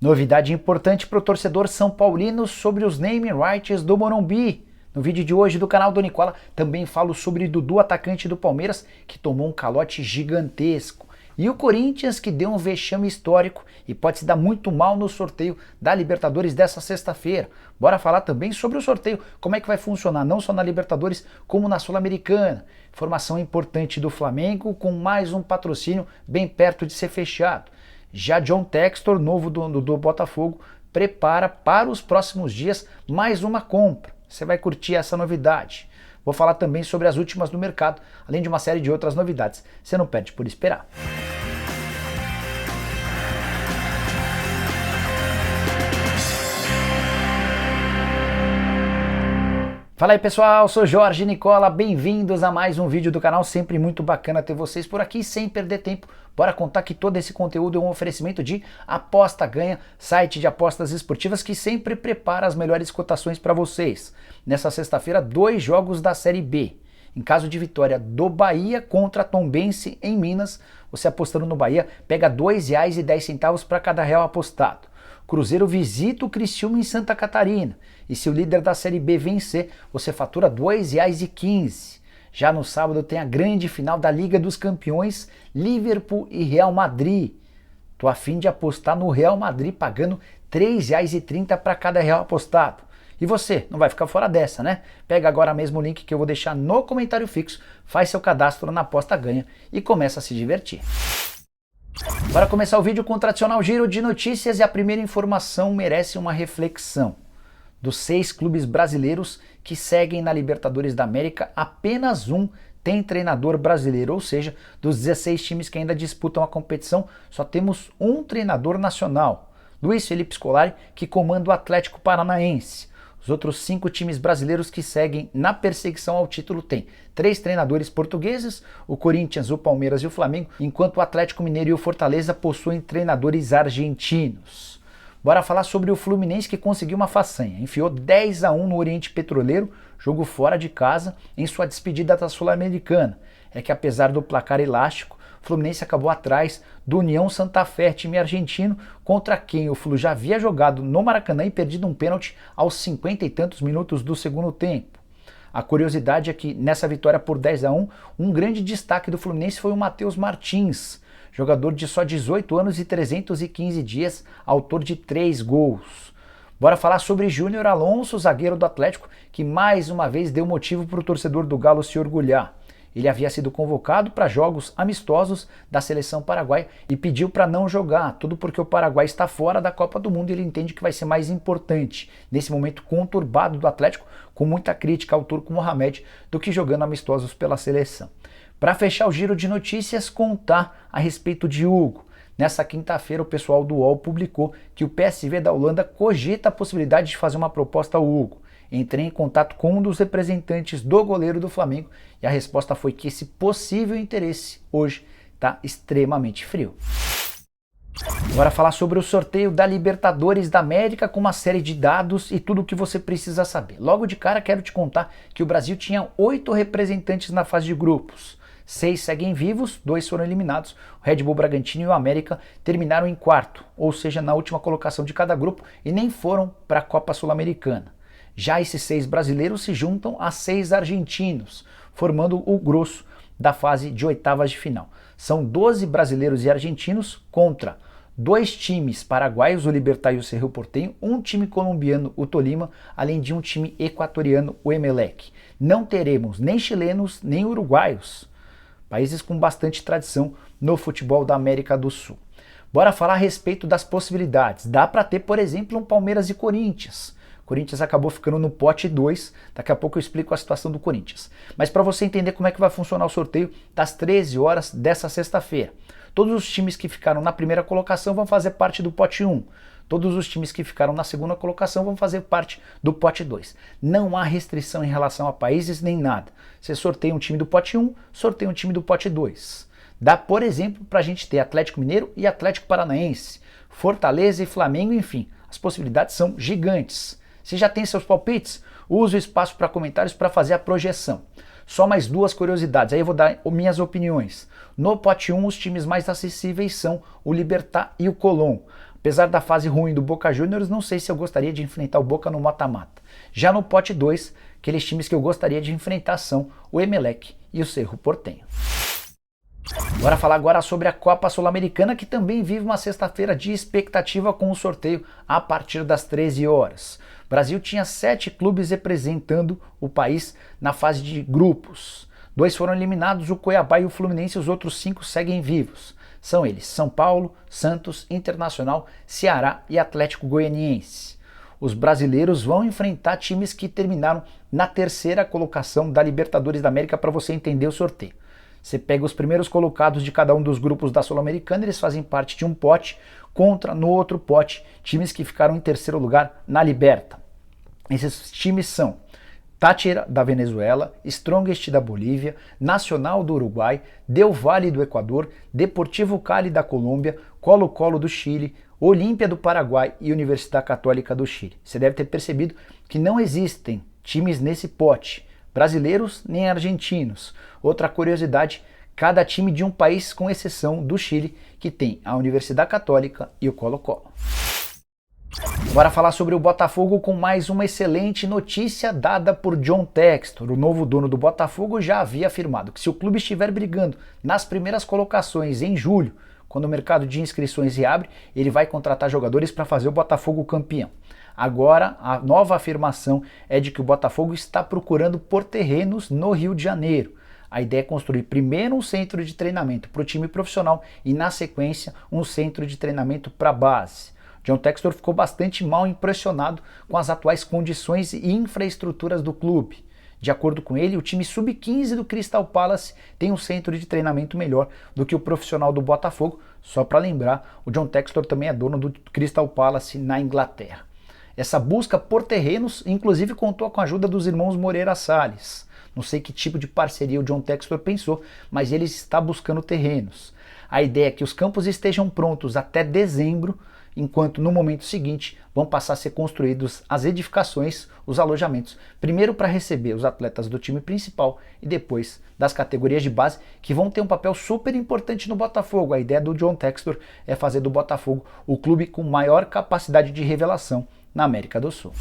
Novidade importante para o torcedor são paulino sobre os naming rights do Morumbi. No vídeo de hoje do canal do Nicola também falo sobre Dudu, atacante do Palmeiras, que tomou um calote gigantesco. E o Corinthians, que deu um vexame histórico e pode se dar muito mal no sorteio da Libertadores dessa sexta-feira. Bora falar também sobre o sorteio, como é que vai funcionar, não só na Libertadores, como na Sul-Americana. Informação importante do Flamengo, com mais um patrocínio bem perto de ser fechado. Já John Textor, novo dono do Botafogo, prepara para os próximos dias mais uma compra. Você vai curtir essa novidade. Vou falar também sobre as últimas do mercado, além de uma série de outras novidades. Você não perde por esperar. Fala aí pessoal, sou Jorge Nicola, bem-vindos a mais um vídeo do canal, sempre muito bacana ter vocês por aqui, sem perder tempo. Bora contar que todo esse conteúdo é um oferecimento de Aposta Ganha, site de apostas esportivas que sempre prepara as melhores cotações para vocês. Nessa sexta-feira, 2 jogos da Série B. Em caso de vitória do Bahia contra Tombense em Minas, você apostando no Bahia pega R$ 2,10 para cada real apostado. Cruzeiro visita o Criciúma em Santa Catarina. E se o líder da Série B vencer, você fatura R$ 2,15. Já no sábado tem a grande final da Liga dos Campeões, Liverpool e Real Madrid. Tô a fim de apostar no Real Madrid pagando R$ 3,30 para cada real apostado. E você, não vai ficar fora dessa, né? Pega agora mesmo o link que eu vou deixar no comentário fixo, faz seu cadastro na Aposta Ganha e começa a se divertir. Para começar o vídeo com o tradicional giro de notícias, e a primeira informação merece uma reflexão. Dos 6 clubes brasileiros que seguem na Libertadores da América, apenas um tem treinador brasileiro, ou seja, dos 16 times que ainda disputam a competição, só temos um treinador nacional, Luiz Felipe Scolari, que comanda o Atlético Paranaense. Os outros 5 times brasileiros que seguem na perseguição ao título têm 3 treinadores portugueses, o Corinthians, o Palmeiras e o Flamengo, enquanto o Atlético Mineiro e o Fortaleza possuem treinadores argentinos. Bora falar sobre o Fluminense, que conseguiu uma façanha. Enfiou 10-1 no Oriente Petroleiro, jogo fora de casa, em sua despedida da Sul-Americana. É que apesar do placar elástico, o Fluminense acabou atrás do União Santa Fé, time argentino, contra quem o Flu já havia jogado no Maracanã e perdido um pênalti aos 50 e tantos minutos do segundo tempo. A curiosidade é que nessa vitória por 10-1, um grande destaque do Fluminense foi o Matheus Martins, jogador de só 18 anos e 315 dias, autor de 3 gols. Bora falar sobre Júnior Alonso, zagueiro do Atlético, que mais uma vez deu motivo para o torcedor do Galo se orgulhar. Ele havia sido convocado para jogos amistosos da seleção paraguaia e pediu para não jogar, tudo porque o Paraguai está fora da Copa do Mundo e ele entende que vai ser mais importante nesse momento conturbado do Atlético, com muita crítica ao Turco Mohamed, do que jogando amistosos pela seleção. Para fechar o giro de notícias, contar a respeito de Hugo. Nessa quinta-feira, o pessoal do UOL publicou que o PSV da Holanda cogita a possibilidade de fazer uma proposta ao Hugo. Entrei em contato com um dos representantes do goleiro do Flamengo e a resposta foi que esse possível interesse hoje está extremamente frio. Agora falar sobre o sorteio da Libertadores da América com uma série de dados e tudo o que você precisa saber. Logo de cara quero te contar que o Brasil tinha 8 representantes na fase de grupos. 6 seguem vivos, 2 foram eliminados. O Red Bull Bragantino e o América terminaram em quarto, ou seja, na última colocação de cada grupo e nem foram para a Copa Sul-Americana. Já esses 6 brasileiros se juntam a 6 argentinos, formando o grosso da fase de oitavas de final. São 12 brasileiros e argentinos contra 2 times paraguaios, o Libertad e o Cerro Porteño, um time colombiano, o Tolima, além de um time equatoriano, o Emelec. Não teremos nem chilenos nem uruguaios, países com bastante tradição no futebol da América do Sul. Bora falar a respeito das possibilidades. Dá para ter, por exemplo, um Palmeiras e Corinthians. O Corinthians acabou ficando no pote 2, daqui a pouco eu explico a situação do Corinthians. Mas para você entender como é que vai funcionar o sorteio das 13 horas dessa sexta-feira. Todos os times que ficaram na primeira colocação vão fazer parte do pote 1. Todos os times que ficaram na segunda colocação vão fazer parte do pote 2. Não há restrição em relação a países nem nada. Você sorteia um time do pote 1, sorteia um time do pote 2. Dá, por exemplo, para a gente ter Atlético Mineiro e Atlético Paranaense, Fortaleza e Flamengo, enfim. As possibilidades são gigantes. Se já tem seus palpites, use o espaço para comentários para fazer a projeção. Só mais 2 curiosidades, aí eu vou dar minhas opiniões. No pote 1, os times mais acessíveis são o Libertad e o Colón. Apesar da fase ruim do Boca Juniors, não sei se eu gostaria de enfrentar o Boca no mata-mata. Já no pote 2, aqueles times que eu gostaria de enfrentar são o Emelec e o Cerro Porteño. Bora falar agora sobre a Copa Sul-Americana, que também vive uma sexta-feira de expectativa com o sorteio a partir das 13 horas. O Brasil tinha 7 clubes representando o país na fase de grupos. 2 foram eliminados, o Cuiabá e o Fluminense, os outros 5 seguem vivos. São eles São Paulo, Santos, Internacional, Ceará e Atlético Goianiense. Os brasileiros vão enfrentar times que terminaram na terceira colocação da Libertadores da América para você entender o sorteio. Você pega os primeiros colocados de cada um dos grupos da Sul-Americana, eles fazem parte de um pote, contra no outro pote times que ficaram em terceiro lugar na Liberta. Esses times são Táchira da Venezuela, Strongest da Bolívia, Nacional do Uruguai, Del Valle do Equador, Deportivo Cali da Colômbia, Colo-Colo do Chile, Olímpia do Paraguai e Universidade Católica do Chile. Você deve ter percebido que não existem times nesse pote, brasileiros nem argentinos. Outra curiosidade, cada time de um país com exceção do Chile, que tem a Universidade Católica e o Colo-Colo. Bora falar sobre o Botafogo com mais uma excelente notícia dada por John Textor. O novo dono do Botafogo já havia afirmado que se o clube estiver brigando nas primeiras colocações em julho, quando o mercado de inscrições reabre, ele vai contratar jogadores para fazer o Botafogo campeão. Agora, a nova afirmação é de que o Botafogo está procurando por terrenos no Rio de Janeiro. A ideia é construir primeiro um centro de treinamento para o time profissional e, na sequência, um centro de treinamento para a base. John Textor ficou bastante mal impressionado com as atuais condições e infraestruturas do clube. De acordo com ele, o time sub-15 do Crystal Palace tem um centro de treinamento melhor do que o profissional do Botafogo. Só para lembrar, o John Textor também é dono do Crystal Palace na Inglaterra. Essa busca por terrenos, inclusive, contou com a ajuda dos irmãos Moreira Salles. Não sei que tipo de parceria o John Textor pensou, mas ele está buscando terrenos. A ideia é que os campos estejam prontos até dezembro, enquanto no momento seguinte vão passar a ser construídos as edificações, os alojamentos, primeiro para receber os atletas do time principal e depois das categorias de base, que vão ter um papel super importante no Botafogo. A ideia do John Textor é fazer do Botafogo o clube com maior capacidade de revelação na América do Sul.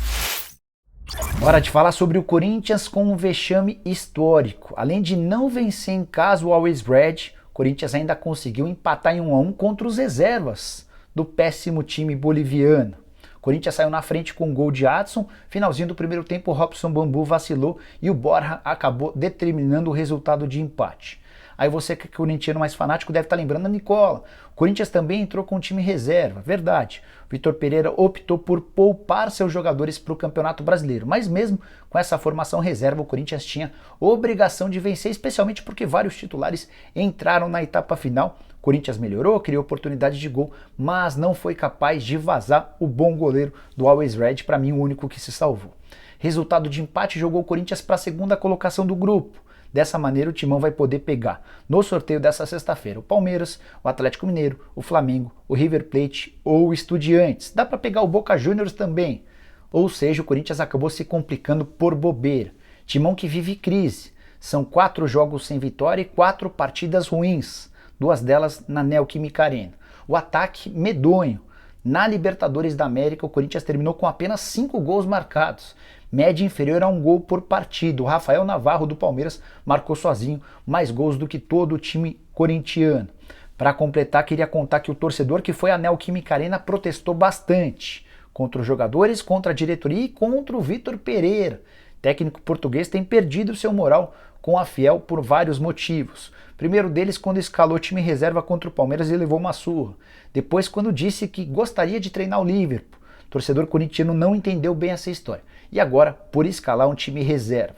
Hora de falar sobre o Corinthians com um vexame histórico. Além de não vencer em casa o Always Red, o Corinthians ainda conseguiu empatar em 1-1 contra os reservas do péssimo time boliviano. O Corinthians saiu na frente com um gol de Adson, finalzinho do primeiro tempo o Robson Bambu vacilou e o Borja acabou determinando o resultado de empate. Aí você que é corintiano mais fanático deve estar lembrando a Nicola. O Corinthians também entrou com um time reserva, verdade. O Vitor Pereira optou por poupar seus jogadores para o Campeonato Brasileiro, mas mesmo com essa formação reserva o Corinthians tinha obrigação de vencer, especialmente porque vários titulares entraram na etapa final. O Corinthians melhorou, criou oportunidade de gol, mas não foi capaz de vazar o bom goleiro do Always Red, para mim o único que se salvou. Resultado de empate jogou o Corinthians para a segunda colocação do grupo. Dessa maneira o Timão vai poder pegar no sorteio dessa sexta-feira o Palmeiras, o Atlético Mineiro, o Flamengo, o River Plate ou o Estudiantes. Dá para pegar o Boca Juniors também. Ou seja, o Corinthians acabou se complicando por bobeira. Timão que vive crise. São 4 jogos sem vitória e 4 partidas ruins. 2 delas na Neoquímica Arena. O ataque medonho. Na Libertadores da América, o Corinthians terminou com apenas 5 gols marcados, média inferior a 1 gol por partida. O Rafael Navarro do Palmeiras marcou sozinho mais gols do que todo o time corintiano. Para completar, queria contar que o torcedor que foi à Neoquímica Arena protestou bastante contra os jogadores, contra a diretoria e contra o Vitor Pereira. O técnico português tem perdido seu moral com a Fiel por vários motivos. Primeiro deles, quando escalou time reserva contra o Palmeiras e levou uma surra. Depois, quando disse que gostaria de treinar o Liverpool. O torcedor corintiano não entendeu bem essa história. E agora, por escalar um time reserva.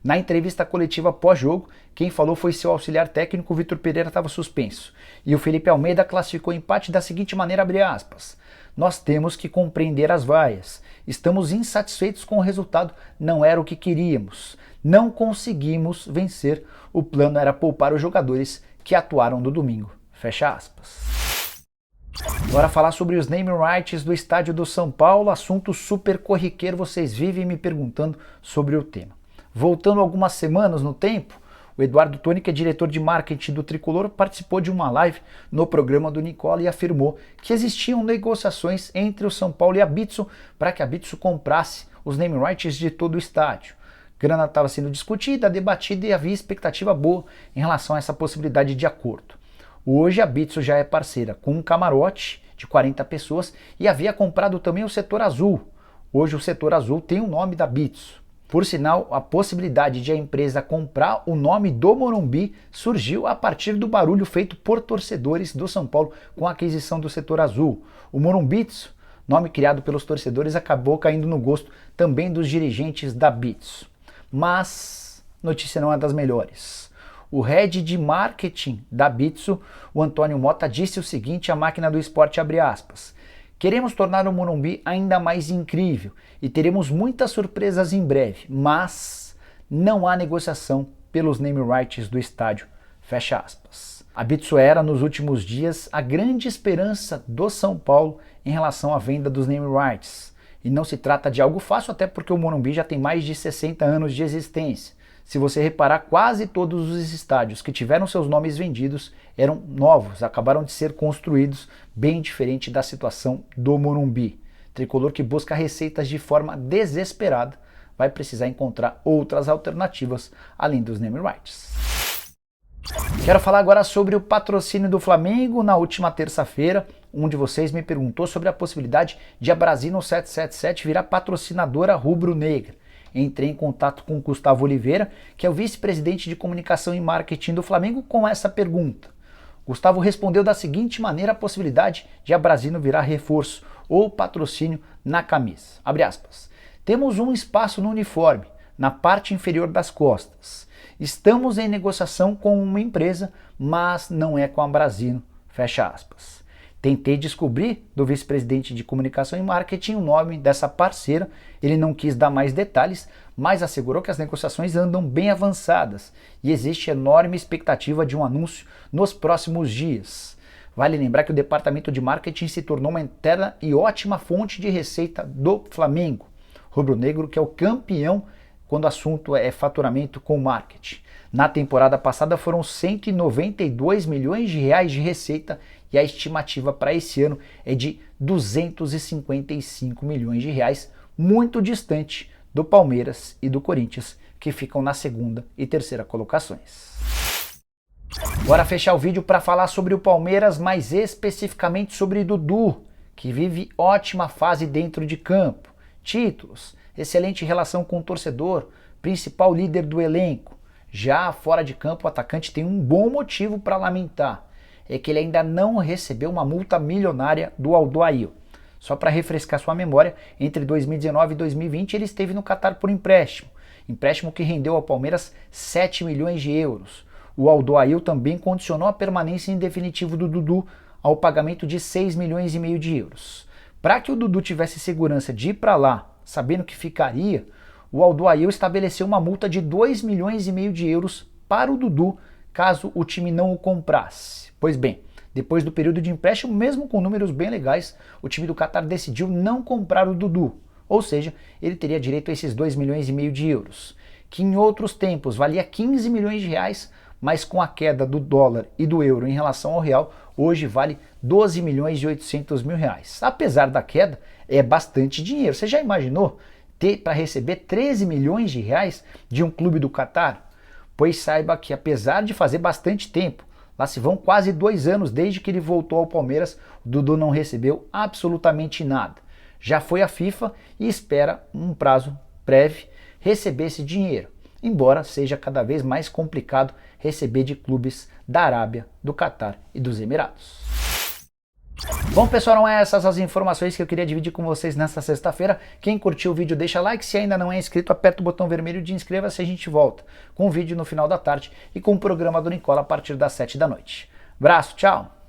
Na entrevista coletiva pós-jogo, quem falou foi seu auxiliar técnico, Vitor Pereira estava suspenso. E o Felipe Almeida classificou o empate da seguinte maneira, abre aspas: nós temos que compreender as vaias. Estamos insatisfeitos com o resultado, não era o que queríamos. Não conseguimos vencer, o plano era poupar os jogadores que atuaram no domingo. Fecha aspas. Bora falar sobre os name rights do estádio do São Paulo, assunto super corriqueiro, vocês vivem me perguntando sobre o tema. Voltando algumas semanas no tempo, O Eduardo Toni, que é diretor de marketing do Tricolor, participou de uma live no programa do Nicola e afirmou que existiam negociações entre o São Paulo e a Bitso para que a Bitso comprasse os name rights de todo o estádio. A grana estava sendo discutida, debatida e havia expectativa boa em relação a essa possibilidade de acordo. Hoje a Bitso já é parceira com um camarote de 40 pessoas e havia comprado também o setor azul. Hoje o setor azul tem o nome da Bitso. Por sinal, a possibilidade de a empresa comprar o nome do Morumbi surgiu a partir do barulho feito por torcedores do São Paulo com a aquisição do setor azul. O Morumbitsu, nome criado pelos torcedores, acabou caindo no gosto também dos dirigentes da Bitso. Mas notícia não é das melhores. O head de marketing da Bitso, o Antônio Mota, disse o seguinte à Máquina do Esporte, abre aspas: queremos tornar o Morumbi ainda mais incrível e teremos muitas surpresas em breve, mas não há negociação pelos name rights do estádio, fecha aspas. A Bitso era, nos últimos dias, a grande esperança do São Paulo em relação à venda dos name rights. E não se trata de algo fácil, até porque o Morumbi já tem mais de 60 anos de existência. Se você reparar, quase todos os estádios que tiveram seus nomes vendidos eram novos, acabaram de ser construídos, bem diferente da situação do Morumbi. Tricolor que busca receitas de forma desesperada vai precisar encontrar outras alternativas além dos name rights. Quero falar agora sobre o patrocínio do Flamengo. Na última terça-feira, um de vocês me perguntou sobre a possibilidade de a Brasino 777 virar patrocinadora rubro-negra. Entrei em contato com o Gustavo Oliveira, que é o vice-presidente de comunicação e marketing do Flamengo, com essa pergunta. Gustavo respondeu da seguinte maneira a possibilidade de a Brasino virar reforço ou patrocínio na camisa. Abre aspas. Temos um espaço no uniforme, na parte inferior das costas. Estamos em negociação com uma empresa, mas não é com a Brasino. Fecha aspas. Tentei descobrir do vice-presidente de comunicação e marketing o nome dessa parceira. Ele não quis dar mais detalhes, mas assegurou que as negociações andam bem avançadas e existe enorme expectativa de um anúncio nos próximos dias. Vale lembrar que o departamento de marketing se tornou uma interna e ótima fonte de receita do Flamengo. Rubro-negro, que é o campeão quando o assunto é faturamento com marketing. Na temporada passada foram 192 milhões de reais de receita e a estimativa para esse ano é de 255 milhões de reais, muito distante do Palmeiras e do Corinthians, que ficam na segunda e terceira colocações. Bora fechar o vídeo para falar sobre o Palmeiras, mais especificamente sobre Dudu, que vive ótima fase dentro de campo. Títulos, excelente relação com o torcedor, principal líder do elenco. Já fora de campo, o atacante tem um bom motivo para lamentar. É que ele ainda não recebeu uma multa milionária do Aldoail. Só para refrescar sua memória, entre 2019 e 2020 ele esteve no Catar por empréstimo. Empréstimo que rendeu ao Palmeiras 7 milhões de euros. O Aldoail também condicionou a permanência em definitivo do Dudu ao pagamento de 6 milhões e meio de euros. Para que o Dudu tivesse segurança de ir para lá, sabendo que ficaria, o Aldoail estabeleceu uma multa de 2 milhões e meio de euros para o Dudu, caso o time não o comprasse. Pois bem, depois do período de empréstimo, mesmo com números bem legais, o time do Catar decidiu não comprar o Dudu, ou seja, ele teria direito a esses 2 milhões e meio de euros, que em outros tempos valia 15 milhões de reais, mas com a queda do dólar e do euro em relação ao real, hoje vale 12 milhões e 800 mil reais. Apesar da queda, é bastante dinheiro. Você já imaginou ter para receber 13 milhões de reais de um clube do Catar? Pois saiba que apesar de fazer bastante tempo, lá se vão quase 2 anos desde que ele voltou ao Palmeiras, o Dudu não recebeu absolutamente nada. Já foi à FIFA e espera, um prazo breve, receber esse dinheiro, embora seja cada vez mais complicado receber de clubes da Arábia, do Catar e dos Emirados. Bom pessoal, não é essas as informações que eu queria dividir com vocês nesta sexta-feira. Quem curtiu o vídeo deixa like, se ainda não é inscrito aperta o botão vermelho de inscreva-se e a gente volta com o vídeo no final da tarde e com o programa do Nicola a partir das 7 da noite. Abraço, tchau!